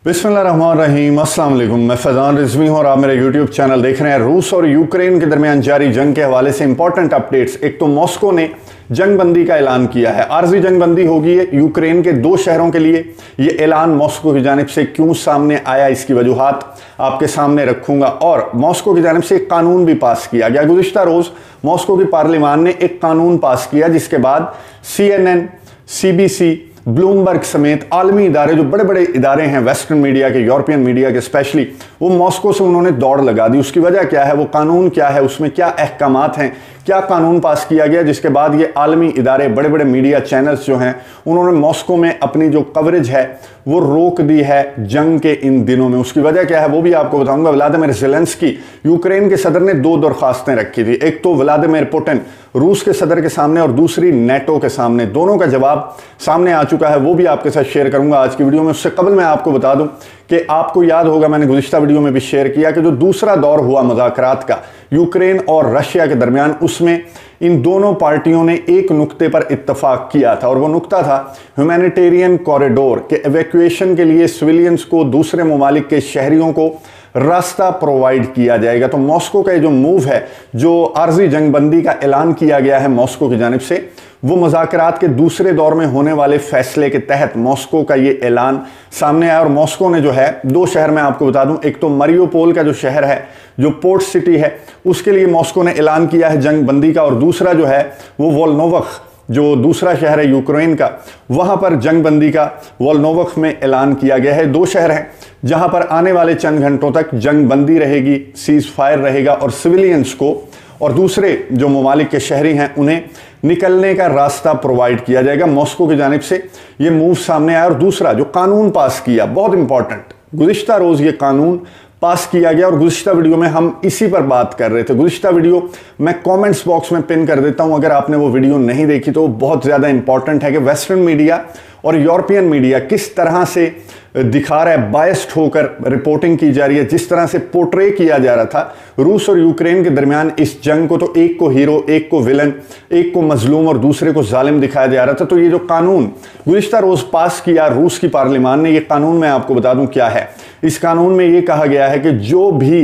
बिस्मिल्लाहिर्रहमानिर्रहीम, अस्सलाम वालेकुम। मैं फैज़ान रिजवी हूँ और आप मेरे यूट्यूब चैनल देख रहे हैं। रूस और यूक्रेन के दरमियान जारी जंग के हवाले से इंपॉर्टेंट अपडेट्स। एक तो मॉस्को ने जंग बंदी का ऐलान किया है, आर्जी जंग बंदी होगी है यूक्रेन के 2 शहरों के लिए। ये ऐलान मॉस्को की जानिब से क्यों सामने आया, इसकी वजूहात आपके सामने रखूंगा। और मॉस्को की जानिब से एक कानून भी पास किया गया। गुज़िश्ता रोज़ मॉस्को की पार्लिमान ने एक कानून पास किया जिसके बाद CNN, CBC, ब्लूमबर्ग समेत आलमी इदारे, जो बड़े बड़े इदारे हैं वेस्टर्न मीडिया के, यूरोपियन मीडिया के स्पेशली, वो मॉस्को से उन्होंने दौड़ लगा दी। उसकी वजह क्या है, वो कानून क्या है, उसमें क्या अहकामात हैं, क्या कानून पास किया गया, जिसके बाद ये आलमी इदारे, बड़े बड़े मीडिया चैनल्स जो हैं, उन्होंने मॉस्को में अपनी जो कवरेज है वो रोक दी है जंग के इन दिनों में। उसकी वजह क्या है वो भी आपको बताऊंगा। व्लादिमीर ज़ेलेंस्की, यूक्रेन के सदर ने 2 दरख्वास्तें रखी थी। एक तो व्लादिमीर पुतिन रूस के सदर के सामने और दूसरी नेटो के सामने। दोनों का जवाब सामने आ चुका है, वो भी आपके साथ शेयर करूंगा आज की वीडियो में। उससे कबल मैं आपको बता दूं कि आपको याद होगा, मैंने गुज़िश्ता वीडियो में भी शेयर किया कि जो दूसरा दौर हुआ मुज़ाकरात का यूक्रेन और रशिया के दरमियान, उसमें इन दोनों पार्टियों ने एक नुक्ते पर इत्तफाक किया था और वो नुक्ता था ह्यूमैनिटेरियन कॉरिडोर के एवैक्यूएशन के लिए सिविलियंस को, दूसरे ममालिक के शहरियों को रास्ता प्रोवाइड किया जाएगा। तो मॉस्को का ये जो मूव है, जो आर्जी जंगबंदी का ऐलान किया गया है मॉस्को की जानिब से, वो मुज़ाकरात के दूसरे दौर में होने वाले फैसले के तहत मॉस्को का ये ऐलान सामने आया। और मॉस्को ने जो है 2 शहर में आपको बता दूं, एक तो मरियोपोल का जो शहर है, जो पोर्ट सिटी है, उसके लिए मॉस्को ने ऐलान किया है जंग बंदी का। और दूसरा जो है वो वोल्नोवख, जो दूसरा शहर है यूक्रेन का, वहां पर जंग बंदी का वोल्नोवख में ऐलान किया गया है। 2 शहर हैं जहां पर आने वाले चंद घंटों तक जंग बंदी रहेगी, सीज फायर रहेगा और सिविलियंस को और दूसरे जो ममालिक के शहरी हैं उन्हें निकलने का रास्ता प्रोवाइड किया जाएगा। मॉस्को की जानिब से ये मूव सामने आया। और दूसरा जो कानून पास किया, बहुत इंपॉर्टेंट, गुज़िश्ता रोज़ ये कानून पास किया गया और गुज़िश्ता वीडियो में हम इसी पर बात कर रहे थे। गुज़िश्ता वीडियो मैं कमेंट्स बॉक्स में पिन कर देता हूं, अगर आपने वो वीडियो नहीं देखी तो बहुत ज़्यादा इंपॉर्टेंट है कि वेस्टर्न मीडिया और यूरोपियन मीडिया किस तरह से दिखा रहा है, बायस्ड होकर रिपोर्टिंग की जा रही है, जिस तरह से पोर्ट्रे किया जा रहा था रूस और यूक्रेन के दरमियान इस जंग को, तो एक को हीरो, एक को विलन, एक को मजलूम और दूसरे को जालिम दिखाया जा रहा था। तो ये जो कानून गुज़िश्ता रोज़ पास किया रूस की पार्लिमान ने, ये कानून मैं आपको बता दूं क्या है। इस कानून में ये कहा गया है कि जो भी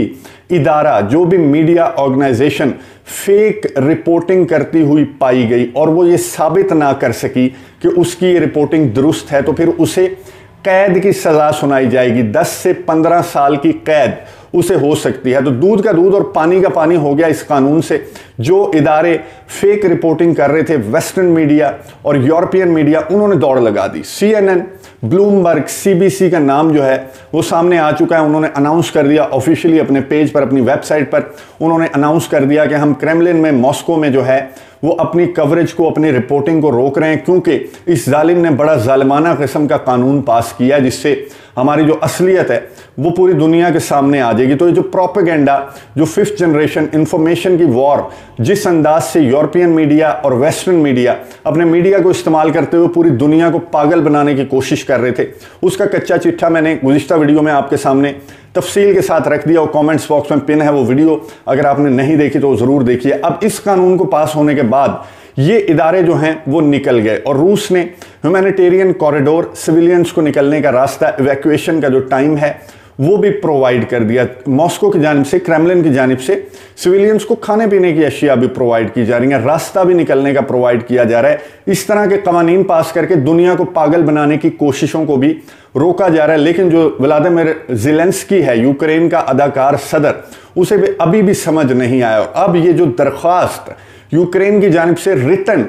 इदारा, जो भी मीडिया ऑर्गेनाइजेशन फेक रिपोर्टिंग करती हुई पाई गई और वो ये साबित ना कर सकी कि उसकी ये रिपोर्टिंग दुरुस्त है, तो फिर उसे कैद की सजा सुनाई जाएगी। 10 से 15 साल की कैद उसे हो सकती है। तो दूध का दूध और पानी का पानी हो गया इस कानून से। जो इदारे फेक रिपोर्टिंग कर रहे थे, वेस्टर्न मीडिया और यूरोपियन मीडिया, उन्होंने दौड़ लगा दी। CNN, ब्लूमबर्ग, CBC का नाम जो है वो सामने आ चुका है। उन्होंने अनाउंस कर दिया ऑफिशियली अपने पेज पर, अपनी वेबसाइट पर उन्होंने अनाउंस कर दिया कि हम क्रेमलिन में, मॉस्को में जो है वो अपनी कवरेज को, अपनी रिपोर्टिंग को रोक रहे हैं, क्योंकि इस जालिम ने बड़ा जालिमाना किस्म का कानून पास किया जिससे हमारी जो असलियत है वो पूरी दुनिया के सामने आ जाएगी। तो ये जो प्रोपेगेंडा, जो 5th जनरेशन इंफॉर्मेशन की वॉर, जिस अंदाज से यूरोपियन मीडिया और वेस्टर्न मीडिया अपने मीडिया को इस्तेमाल करते हुए पूरी दुनिया को पागल बनाने की कोशिश कर रहे थे, उसका कच्चा चिट्ठा मैंने गुज़िश्ता वीडियो में आपके सामने तफसील के साथ रख दिया और कमेंट्स बॉक्स में पिन है वो वीडियो, अगर आपने नहीं देखी तो ज़रूर देखिए। अब इस कानून को पास होने के बाद ये इदारे जो हैं वो निकल गए और रूस ने ह्यूमैनिटेरियन कॉरिडोर, सिविलियंस को निकलने का रास्ता, इवैक्यूएशन का जो टाइम है वो भी प्रोवाइड कर दिया। मॉस्को की जानिब से, क्रेमलिन की जानिब से सिविलियंस को खाने पीने की अशिया भी प्रोवाइड की जा रही हैं, रास्ता भी निकलने का प्रोवाइड किया जा रहा है। इस तरह के कवानीन पास करके दुनिया को पागल बनाने की कोशिशों को भी रोका जा रहा है। लेकिन जो व्लादिमीर ज़ेलेंस्की है, यूक्रेन का अदाकार सदर, उसे भी अभी भी समझ नहीं आया। और अब ये जो दरख्वास्त यूक्रेन की जानिब से रिटर्न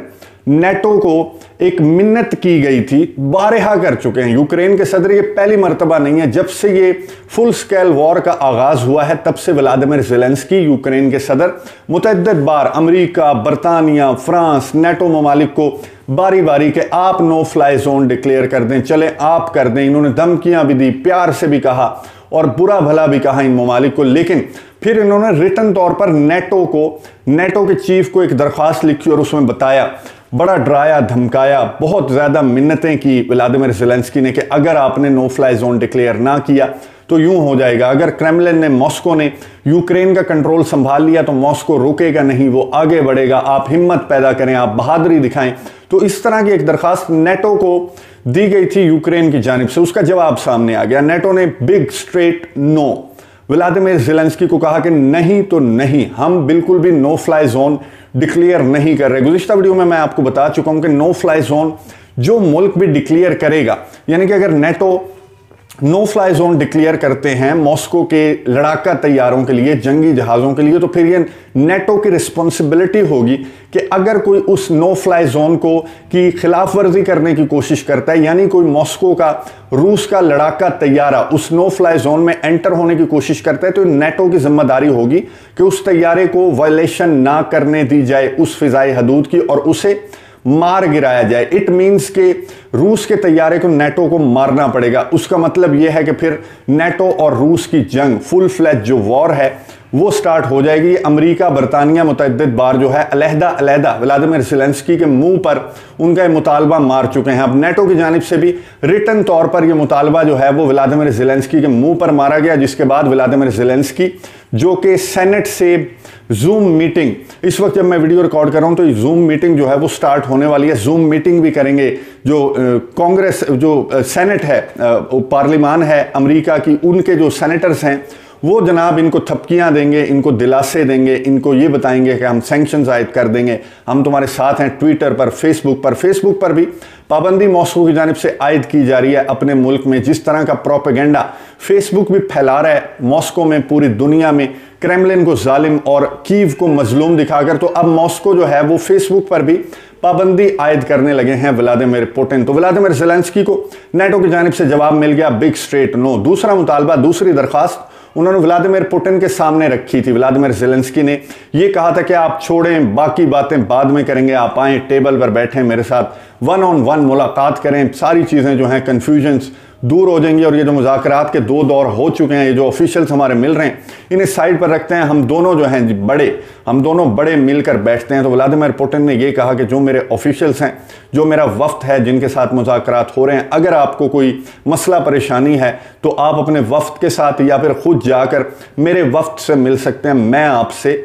नेटो को एक मिन्नत की गई थी, बारहा कर चुके हैं यूक्रेन के सदर। ये पहली मर्तबा नहीं है, जब से ये फुल स्केल वॉर का आगाज हुआ है तब से व्लादिमीर ज़ेलेंस्की, यूक्रेन के सदर, मुतअद्दिद बार अमेरिका, बरतानिया, फ्रांस, नेटो ममालिक को बारी बारी के आप नो फ्लाई जोन डिक्लेयर कर दें, चले आप कर दें। इन्होंने धमकियां भी दी, प्यार से भी कहा और बुरा भला भी कहा इन ममालिक को। लेकिन फिर इन्होंने रिटर्न तौर पर नेटो के चीफ को एक दरख्वास्त लिखी और उसमें बताया, बड़ा डराया, धमकाया, बहुत ज़्यादा मिन्नतें की व्लादिमीर ज़ेलेंस्की ने कि अगर आपने नो फ्लाई जोन डिक्लेयर ना किया तो यूं हो जाएगा। अगर क्रेमलिन ने, मॉस्को ने यूक्रेन का कंट्रोल संभाल लिया तो मॉस्को रुकेगा नहीं, वो आगे बढ़ेगा। आप हिम्मत पैदा करें, आप बहादुरी दिखाएं। तो इस तरह की एक दरखास्त नेटो को दी गई थी यूक्रेन की जानिब से, उसका जवाब सामने आ गया। नेटो ने big straight no Vladimir Zelensky को कहा कि नहीं तो नहीं, हम बिल्कुल भी नो फ्लाई जोन डिक्लेयर नहीं कर रहे। गुज़िश्ता वीडियो में मैं आपको बता चुका हूं कि नो फ्लाई जोन जो मुल्क भी डिक्लेयर करेगा, यानी कि अगर NATO no fly zone declare करते हैं मॉस्को के लड़ाका तैयारों के लिए, जंगी जहाज़ों के लिए, तो फिर ये नेटो की रिस्पॉन्सिबिलिटी होगी कि अगर कोई उस नो फ्लाई जोन को की खिलाफ वर्जी करने की कोशिश करता है, यानी कोई मॉस्को का रूस का लड़ाका तैयारा उस नो फ्लाई जोन में एंटर होने की कोशिश करता है, तो नेटो की जिम्मेदारी होगी कि उस तैयारे को वायलेशन ना करने दी जाए उस फिजाई हदूद की और उसे मार गिराया जाए। इट मीन्स के रूस के तैयारे को नेटो को मारना पड़ेगा। उसका मतलब यह है कि फिर नेटो और रूस की जंग, फुल फ्लैज जो वॉर है वो स्टार्ट हो जाएगी। अमेरिका बरतानिया मुतअद्दिद बार जो है अलहदा व्लादिमीर ज़ेलेंस्की के मुंह पर उनका मुतालबा मार चुके हैं। अब नेटो की जानिब से भी रिटन तौर पर यह मुतालबा जो है वो व्लादिमीर ज़ेलेंस्की के मुंह पर मारा गया, जिसके बाद व्लादिमीर ज़ेलेंस्की जो कि सेनेट से जूम मीटिंग, इस वक्त जब मैं वीडियो रिकॉर्ड कर रहा हूं तो जूम मीटिंग जो है वो स्टार्ट होने वाली है। जूम मीटिंग भी करेंगे। जो कांग्रेस जो सेनेट है, पार्लिमान है अमेरिका की, उनके जो सेनेटर्स हैं वो जनाब इनको थपकियां देंगे, इनको दिलासे देंगे, इनको ये बताएंगे कि हम सैंक्शंस आयद कर देंगे, हम तुम्हारे साथ हैं। ट्विटर पर, फेसबुक पर भी पाबंदी मॉस्को की जानिब से आयद की जा रही है अपने मुल्क में। जिस तरह का प्रोपेगेंडा फेसबुक भी फैला रहा है मॉस्को में, पूरी दुनिया में, क्रेमलिन को जालिम और कीव को मजलूम दिखाकर, तो अब मॉस्को जो है वो फेसबुक पर भी पाबंदी आयद करने लगे हैं व्लादिमीर पुतिन। तो व्लादिमीर ज़ेलेंस्की को नेटो की जानिब से जवाब मिल गया, बिग स्ट्रेट नो। दूसरा मुतालबा, दूसरी दरखास्त उन्होंने व्लादिमीर पुतिन के सामने रखी थी। व्लादिमीर ज़ेलेंस्की ने यह कहा था कि आप छोड़ें, बाकी बातें बाद में करेंगे, आप आएँ टेबल पर बैठें, मेरे साथ 1-on-1 मुलाकात करें, सारी चीज़ें जो हैं कन्फ्यूजन्स दूर हो जाएंगी। और ये जो मुज़ाकरात के 2 दौर हो चुके हैं, ये जो ऑफिशियल्स हमारे मिल रहे हैं, इन्हें साइड पर रखते हैं, हम दोनों जो हैं हम दोनों बड़े मिलकर बैठते हैं। तो व्लादिमीर पुतिन ने यह कहा कि जो मेरे ऑफिशियल्स हैं, जो मेरा वफ्द है जिनके साथ मुज़ाकरात हो रहे हैं, अगर आपको कोई मसला परेशानी है तो आप अपने वफ्द के साथ या फिर खुद जाकर मेरे वफ्द से मिल सकते हैं, मैं आपसे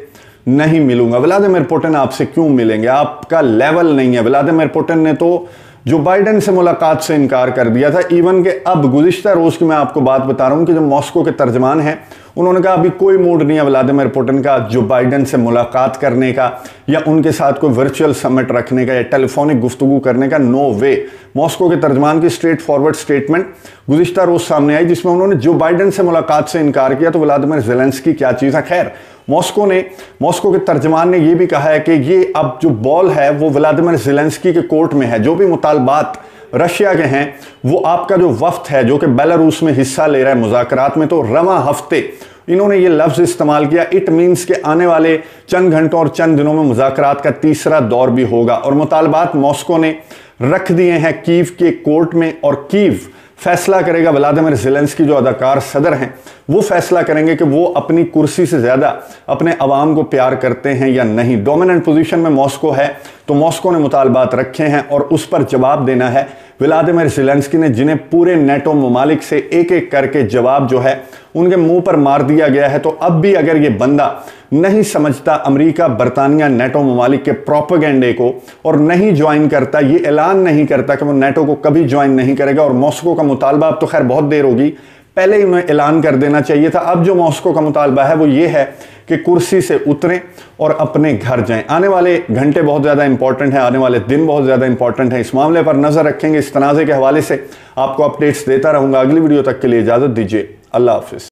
नहीं मिलूंगा। व्लादिमीर पुतिन आपसे क्यों मिलेंगे, आपका लेवल नहीं है। व्लादिमीर पुतिन ने तो जो बाइडेन से मुलाकात से इनकार कर दिया था। इवन के अब गुज़िश्ता रोज़ की मैं आपको बात बता रहा हूं कि जो मॉस्को के तर्जमान हैं उन्होंने कहा अभी कोई मूड नहीं है व्लादिमीर पुतिन का जो बाइडेन से मुलाकात करने का या उनके साथ कोई वर्चुअल समिट रखने का या टेलीफोनिक गुफ्तगू करने का। नो वे। मॉस्को के तर्जमान की स्ट्रेट फॉरवर्ड स्टेटमेंट गुज़िश्ता रोज़ सामने आई जिसमें उन्होंने जो बाइडेन से मुलाकात से इनकार किया। तो व्लादिमीर ज़ेलेंस्की क्या चीज़ है। खैर, मॉस्को के तर्जमान ने यह भी कहा है कि ये अब जो बॉल है वो व्लादिमीर ज़ेलेंस्की के कोर्ट में है। जो भी मुतालबात रशिया के हैं वो आपका जो वफ्द है जो कि बेलारूस में हिस्सा ले रहा है मुज़ाकरात में, तो रवा हफ्ते इन्होंने ये लफ्ज़ इस्तेमाल किया, इट मीन्स के आने वाले चंद घंटों और चंद दिनों में मुज़ाकरात का तीसरा दौर भी होगा। और मुतालबात मॉस्को ने रख दिए हैं कीव के कोर्ट में और कीव फैसला करेगा। व्लादिमीर ज़ेलेंस्की जो अदाकार सदर हैं वो फैसला करेंगे कि वो अपनी कुर्सी से ज़्यादा अपने अवाम को प्यार करते हैं या नहीं। डोमिनेंट पोजीशन में मॉस्को है तो मॉस्को ने मुतालबात रखे हैं और उस पर जवाब देना है व्लादिमीर ज़ेलेंस्की ने, जिन्हें पूरे नेटो ममालिक से एक एक करके जवाब जो है उनके मुंह पर मार दिया गया है। तो अब भी अगर ये बंदा नहीं समझता अमेरिका, बरतानिया, नेटो ममालिक के प्रोपेगेंडे को और नहीं ज्वाइन करता, ये ऐलान नहीं करता कि वो नेटो को कभी ज्वाइन नहीं करेगा, और मॉस्को का मुतालबा अब तो खैर बहुत देर होगी, पहले ही उन्हें ऐलान कर देना चाहिए था। अब जो मॉस्को का मुतालबा है वो ये है कि कुर्सी से उतरें और अपने घर जाएं। आने वाले घंटे बहुत ज़्यादा इंपॉर्टेंट हैं, आने वाले दिन बहुत ज़्यादा इंपॉर्टेंट हैं। इस मामले पर नज़र रखेंगे। इस तनाज़े के हवाले से आपको अपडेट्स देता रहूँगा। अगली वीडियो तक के लिए इजाज़त दीजिए। अल्लाह हाफ़िज़।